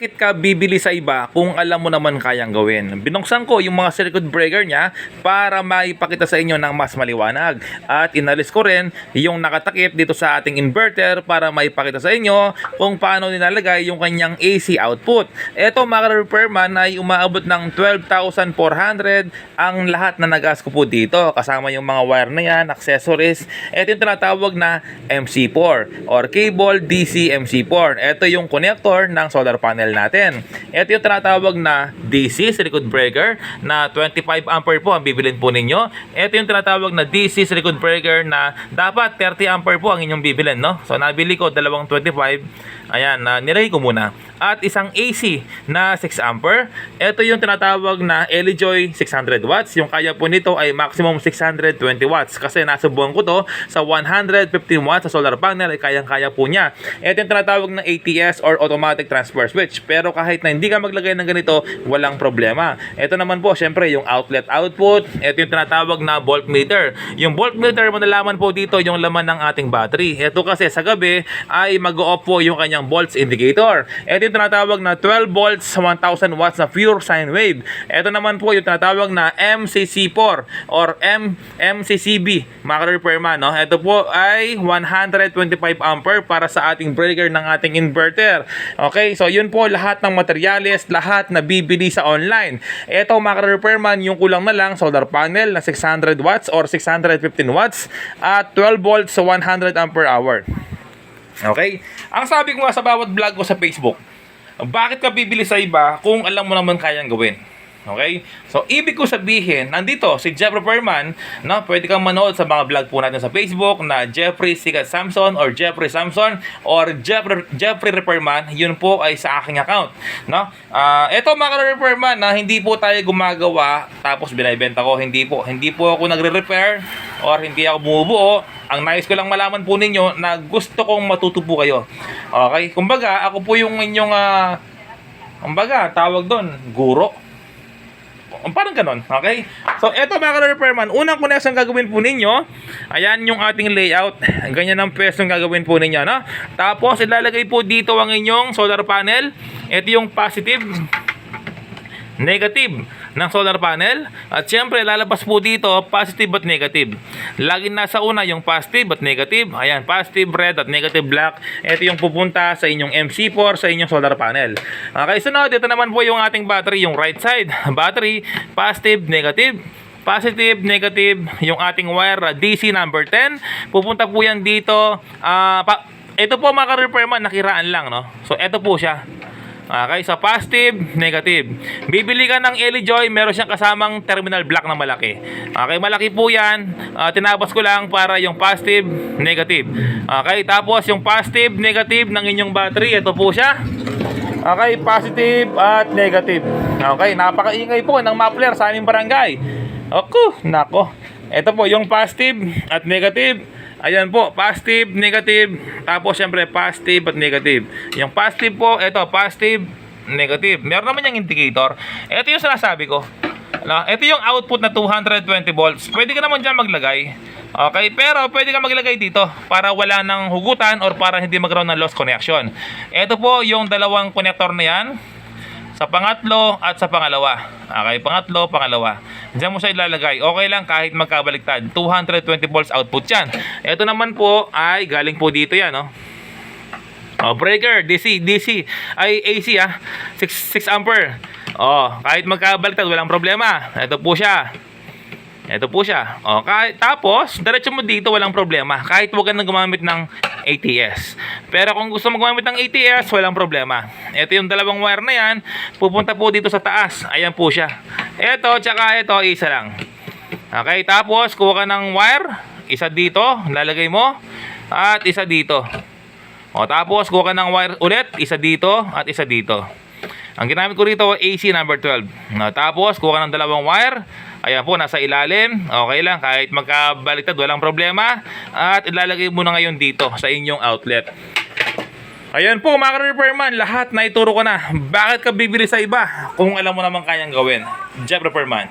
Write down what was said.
Bakit ka bibili sa iba kung alam mo naman kayang gawin? Binuksan ko yung mga circuit breaker niya para maipakita sa inyo ng mas maliwanag. At inalis ko rin yung nakatakip dito sa ating inverter para maipakita sa inyo kung paano nilalagay yung kanyang AC output. Ito mga repairman ay umaabot ng 12,400 ang lahat na nagas ko po dito. Kasama yung mga wire na yan, accessories. Ito yung tinatawag na MC4 or cable DC MC4. Ito yung connector ng solar panel natin. Ito yung tinatawag na DC circuit breaker na 25 ampere po ang bibilin po ninyo. Ito yung tinatawag na DC circuit breaker na dapat 30 ampere po ang inyong bibilin, no? So nabili ko dalawang 25. Ayan, nilagay ko muna. At isang AC na 6 ampere. Ito yung tinatawag na Elijoy 600 watts. Yung kaya po nito ay maximum 620 watts. Kasi nasubukan ko to sa 115 watts sa solar panel ay kayang-kaya po niya. Ito yung tinatawag na ATS or automatic transfer switch. Pero kahit na hindi ka maglagay ng ganito, walang problema. Ito naman po, syempre, yung outlet output. Ito yung tinatawag na voltmeter. Yung voltmeter, manalaman po dito yung laman ng ating battery. Ito kasi sa gabi ay mag-off po yung kanyang volts indicator. Ito yung tinatawag na 12 volts 1000 watts na pure sine wave. Ito naman po yung tinatawag na MCC4 or MCCB, mga repairman, no? Ito po ay 125 ampere para sa ating breaker ng ating inverter. Okay, so yun po lahat ng materyales, lahat na bibili sa online. Ito mga repairman, yung kulang na lang solar panel na 600 watts or 615 watts at 12 volts sa 100 ampere hour. Okay? Ang sabi ko nga sa bawat vlog ko sa Facebook, bakit ka bibili sa iba kung alam mo naman kayang gawin? Okay? So, ibig ko sabihin, nandito si Jeff Repairman, no? Pwede kang manood sa mga vlog po natin sa Facebook na Jeffrey Sigat Samson or Jeffrey Samson or Jeffrey Repairman. Yun po ay sa aking account, no? Ito mga repairman na hindi po tayo gumagawa tapos binibenta ko. Hindi po ako nagre-repair or hindi ako bumubuo. Ang nais ko lang malaman po ninyo na gusto kong matuto po kayo. Okay? Kumbaga, ako po yung inyong kumbaga, tawag doon, guro. Parang ganon, okay? So, eto mga repairman, unang connection gagawin po ninyo, ayan yung ating layout. Ganyan ang pwesto gagawin po ninyo, no? Tapos, ilalagay po dito ang inyong solar panel. Ito yung positive, negative ng solar panel. At syempre, lalabas po dito positive at negative. Laging nasa una yung positive at negative. Ayan, positive red at negative black. Ito yung pupunta sa inyong MC4 sa inyong solar panel. Okay, sunod, ito naman po yung ating battery, yung right side. Battery, positive, negative. Positive, negative, yung ating wire DC number 10. Pupunta po yan dito. Ito po mga repairman, nakiraan lang, no? So, ito po siya. Okay, so positive, negative. Bibili ka ng Elijoy, meron siyang kasamang terminal block na malaki. Okay, malaki po yan. Tinapos ko lang para yung positive, negative. Okay, tapos yung positive, negative ng inyong battery, ito po siya. Okay, positive at negative. Okay, napakaingay po ng muffler sa aming barangay. Okay, nako. Ito po yung positive at negative. Ayan po, positive, negative, tapos syempre positive at negative. Yung positive po, ito, positive, negative. Meron naman yung indicator. Ito yung sinasabi ko. Ito yung output na 220 volts. Pwede ka naman dyan maglagay. Okay, pero pwede ka maglagay dito para wala ng hugutan or para hindi magkaroon ng lost connection. Ito po yung dalawang connector na yan. Sa pangatlo at sa pangalawa. Okay, pangatlo, pangalawa. Diyan mo siya ilalagay. Okay lang kahit magkabaliktad. 220 volts output yan. Ito naman po ay galing po dito yan, no? Breaker, DC. Ay, AC, 6 ampere. Kahit magkabaliktad, walang problema. Ito po siya. Tapos, diretso mo dito, walang problema. Kahit huwag ka nang gumamit ng ATS. Pero kung gusto mo gumamit ng ATS, walang problema. Ito yung dalawang wire na yan, pupunta po dito sa taas. Ayan po siya. Ito, tsaka ito, isa lang. Okay, tapos, kuha ka ng wire. Isa dito, lalagay mo. At isa dito. Tapos, kuha ka ng wire ulit. Isa dito, at isa dito. Ang ginamit ko rito, AC number 12. Tapos, kuha ka ng dalawang wire. Ayan po, nasa ilalim. Okay lang, kahit magkabaliktad, walang problema. At ilalagay mo na ngayon dito sa inyong outlet. Ayan po mga repairman, lahat na ituro ko na. Bakit ka bibili sa iba kung alam mo naman kayang gawin? Jeff Repairman.